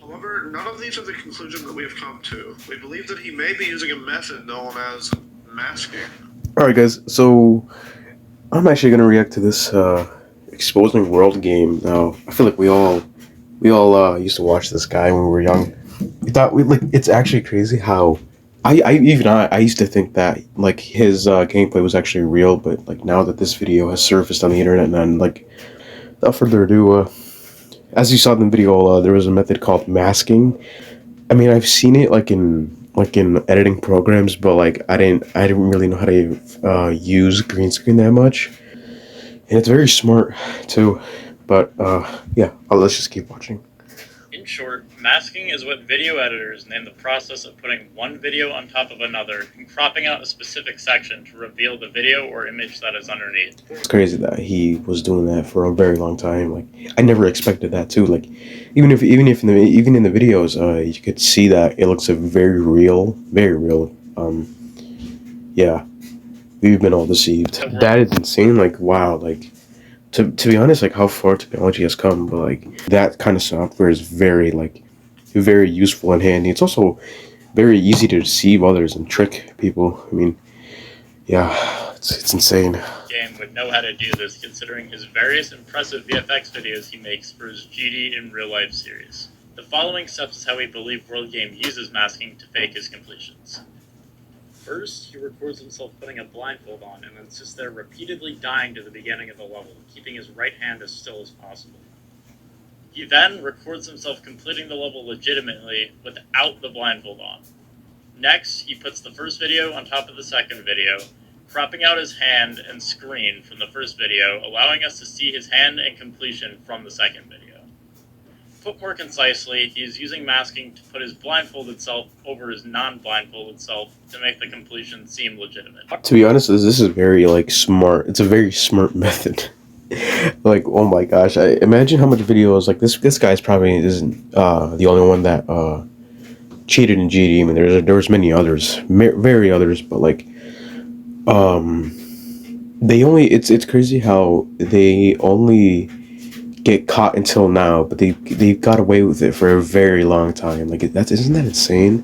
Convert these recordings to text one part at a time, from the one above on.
However, none of these are the conclusion that we have come to. We believe that he may be using a method known as masking. Alright guys, so I'm actually gonna react to this Exposing World game. Now, I feel like we all used to watch this guy when we were young. We thought we like it's actually crazy how I used to think that like his gameplay was actually real, but like now that this video has surfaced on the internet, and then like without further ado, as you saw in the video, there was a method called masking. I mean, I've seen it like in editing programs, but like I didn't really know how to use green screen that much, and it's very smart too. But yeah, let's just keep watching. In short, masking is what video editors name the process of putting one video on top of another and cropping out a specific section to reveal the video or image that is underneath. It's crazy that he was doing that for a very long time. Like I never expected that too. Like even in the videos, you could see that it looks very real, very real. Yeah, we've been all deceived. That is insane. Like wow, like. To be honest, like how far technology has come, but like that kind of software is very useful and handy. It's also very easy to deceive others and trick people. I mean, yeah, it's insane. Game would know how to do this considering his various impressive VFX videos he makes for his GD in Real Life series. The following steps is how we believe World Game uses masking to fake his completions. First, he records himself putting a blindfold on and then sits there repeatedly dying to the beginning of the level, keeping his right hand as still as possible. He then records himself completing the level legitimately without the blindfold on. Next, he puts the first video on top of the second video, cropping out his hand and screen from the first video, allowing us to see his hand and completion from the second video. Put more concisely, he is using masking to put his blindfolded self over his non-blindfolded self to make the completion seem legitimate. To be honest, this is very like smart. It's a very smart method. Like oh my gosh, I imagine how much videos like this guy's probably isn't the only one that cheated in GD. I mean, there was many others, very others, but like they only it's crazy how they only get caught until now, but they got away with it for a very long time. Like isn't that insane?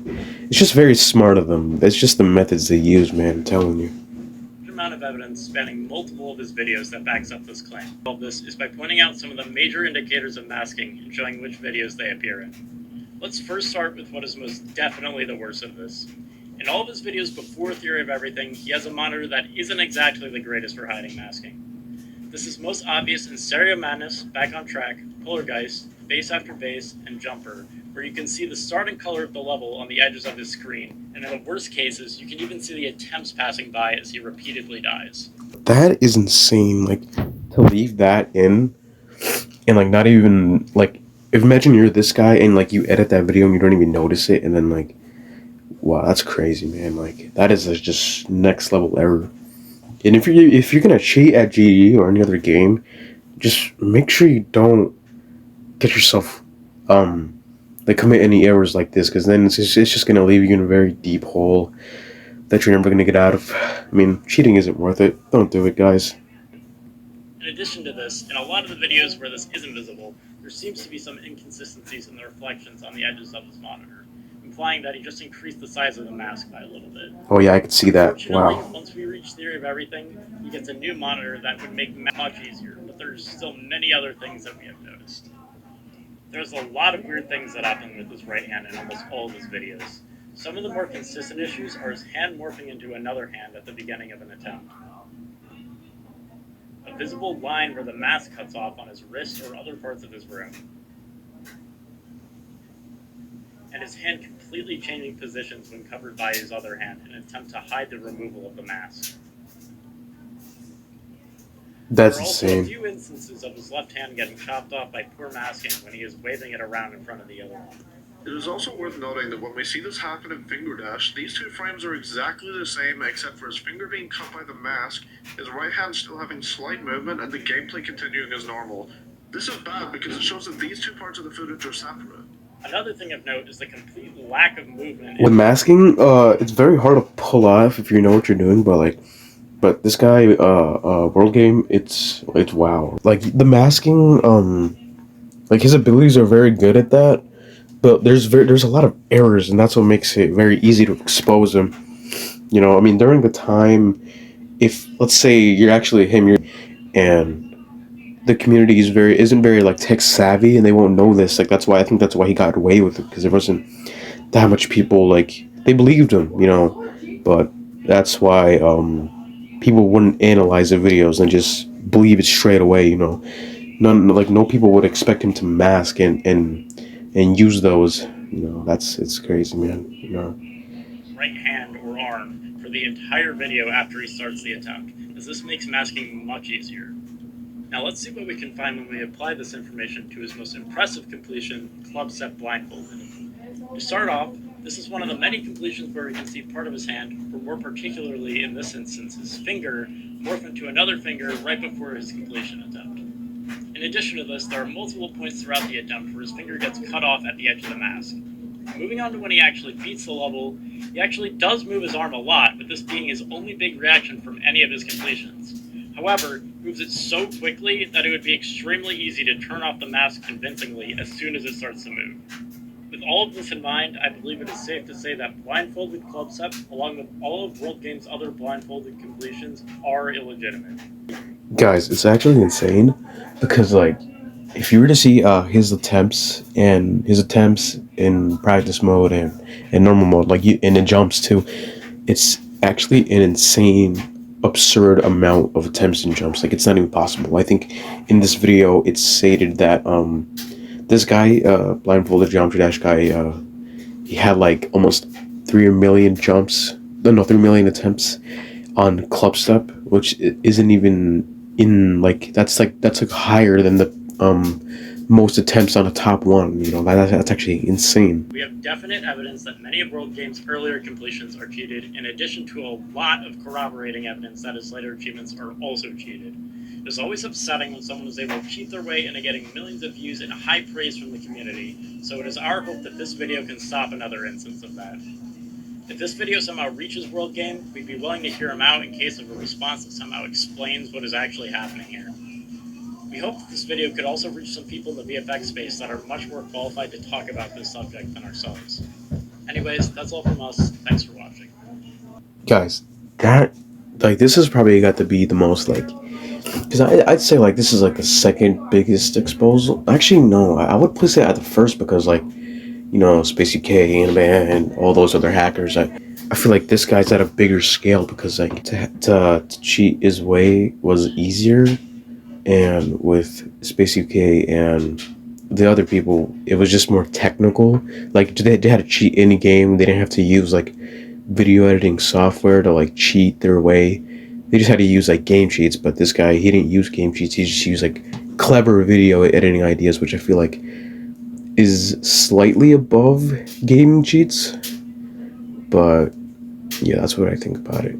It's just very smart of them. It's just the methods they use, man. I'm telling you. Amount of evidence spanning multiple of his videos that backs up this claim. All this is by pointing out some of the major indicators of masking and showing which videos they appear in. Let's first start with what is most definitely the worst of this. In all of his videos before Theory of Everything, he has a monitor that isn't exactly the greatest for hiding masking. This is most obvious in Stereo Madness, Back on Track, Polargeist, Base After Base, and Jumper, where you can see the starting color of the level on the edges of his screen, and in the worst cases, you can even see the attempts passing by as he repeatedly dies. That is insane, like, to leave that in, and, like, not even, like, imagine you're this guy, and, like, you edit that video and you don't even notice it, and then, like, wow, that's crazy, man, like, that is just next level error. And if you're gonna cheat at GD or any other game, just make sure you don't get yourself like commit any errors like this, because then it's just gonna leave you in a very deep hole that you're never gonna get out of. I mean, cheating isn't worth it. Don't do it, guys. In addition to this, in a lot of the videos where this isn't visible, there seems to be some inconsistencies in the reflections on the edges of his monitor, implying that he just increased the size of the mask by a little bit. Oh yeah, I could see that. Wow. Once we reach Theory of Everything, he gets a new monitor that would make much easier, but there's still many other things that we have noticed. There's a lot of weird things that happen with his right hand in almost all of his videos. Some of the more consistent issues are his hand morphing into another hand at the beginning of an attempt. A visible line where the mask cuts off on his wrist or other parts of his room. And his hand completely changing positions when covered by his other hand in an attempt to hide the removal of the mask. That's there are also insane. a few instances of his left hand getting chopped off by poor masking when he is waving it around in front of the other one. It is also worth noting that when we see this happen in Finger Dash, these two frames are exactly the same except for his finger being cut by the mask, his right hand still having slight movement, and the gameplay continuing as normal. This is bad because it shows that these two parts of the footage are separate. Another thing of note is the complete lack of movement. With masking, it's very hard to pull off if you know what you're doing, but this guy, World Game, it's wow. Like the masking, like his abilities are very good at that. but there's a lot of errors, and that's what makes it very easy to expose him. You know, I mean, during the time, if let's say you're actually him, and the community isn't very like tech savvy, and they won't know this. Like that's why he got away with it, because there wasn't that much people like they believed him, you know. But that's why people wouldn't analyze the videos and just believe it straight away, you know. No people would expect him to mask and use those, you know. It's crazy, man, you know. Right hand or arm for the entire video after he starts the attempt, as this makes masking much easier. Now let's see what we can find when we apply this information to his most impressive completion, Club Step Blindfolded. To start off, this is one of the many completions where we can see part of his hand, or more particularly in this instance his finger, morph into another finger right before his completion attempt. In addition to this, there are multiple points throughout the attempt where his finger gets cut off at the edge of the mask. Moving on to when he actually beats the level, he actually does move his arm a lot, with this being his only big reaction from any of his completions. However, he moves it so quickly that it would be extremely easy to turn off the mask convincingly as soon as it starts to move. With all of this in mind, I believe it is safe to say that blindfolded club step, along with all of World Game's other blindfolded completions, are illegitimate. Guys, it's actually insane, because like if you were to see his attempts in practice mode and normal mode, like and in jumps too, it's actually an insane, absurd amount of attempts and jumps. Like, it's not even possible. I think in this video it's stated that this guy, blindfolded Geometry Dash guy, he had like almost 3 million jumps, no, 3 million attempts on club step, which isn't even in like that's higher than the most attempts on a top one. You know, that's actually insane. We have definite evidence that many of World Game's earlier completions are cheated, in addition to a lot of corroborating evidence that his later achievements are also cheated. It is always upsetting when someone is able to cheat their way into getting millions of views and high praise from the community, so it is our hope that this video can stop another instance of that. If this video somehow reaches World Game, we'd be willing to hear him out in case of a response that somehow explains what is actually happening here. We hope that this video could also reach some people in the VFX space that are much more qualified to talk about this subject than ourselves. Anyways, that's all from us. Thanks for watching. Guys, this has probably got to be the most, like, because I'd say, like, this is, like, the second biggest exposal. Actually, no, I would place it at the first, because, like, you know, Space UK, Anaban, and all those other hackers, I feel like this guy's at a bigger scale, because, like, to cheat his way was easier, and with Space UK and the other people, it was just more technical. Like, they had to cheat any game. They didn't have to use, like, video editing software to, like, cheat their way. They just had to use, like, game cheats. But this guy, he didn't use game cheats. He just used, like, clever video editing ideas, which I feel like is slightly above gaming cheats. But yeah, that's what I think about it.